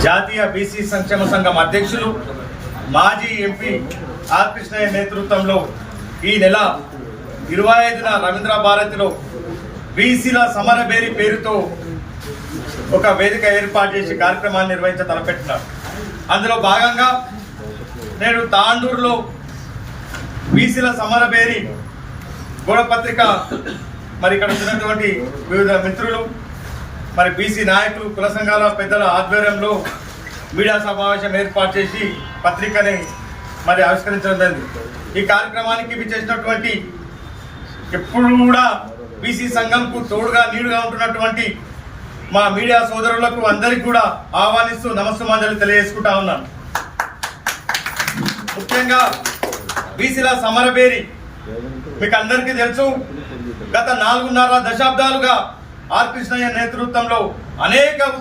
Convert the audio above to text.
జాతీయ బీసీ సంక్షేమ సంఘం అధ్యక్షులు మాజీ ఎంపీ ఆర్ కృష్ణయ్య నేతృత్వంలో ఈ నెల 25న రవీంద్ర భారతిలో బీసీల సమరబేరి పేరుతో ఒక వేదిక ఏర్పాటు చేసి కార్యక్రమాన్ని నిర్వహించ తలపెట్టినారు. అందులో భాగంగా నేడు తాండూరులో బీసీల సమరబేరి గోడపత్రిక మరి ఇక్కడ వచ్చినటువంటి వివిధ మిత్రులు మరి బీసీ నాయకులు కుల సంఘాల పెద్దల ఆధ్వర్యంలో మీడియా సమావేశం ఏర్పాటు చేసి పత్రికని మరి ఆవిష్కరించడం జరిగింది. ఈ కార్యక్రమానికి విచ్చేసినటువంటి ఎప్పుడు కూడా బీసీ సంఘంకు తోడుగా నీడుగా ఉంటున్నటువంటి మా మీడియా సోదరులకు అందరికీ కూడా ఆహ్వానిస్తూ నమస్సుమాంజలి తెలియజేసుకుంటా ఉన్నాను. ముఖ్యంగా బీసీల సమరబేరి మీకు అందరికీ తెలుసు. గత 4.5 దశాబ్దాలుగా ఆర్ కృష్ణయ్య నేతృత్వంలో అనేక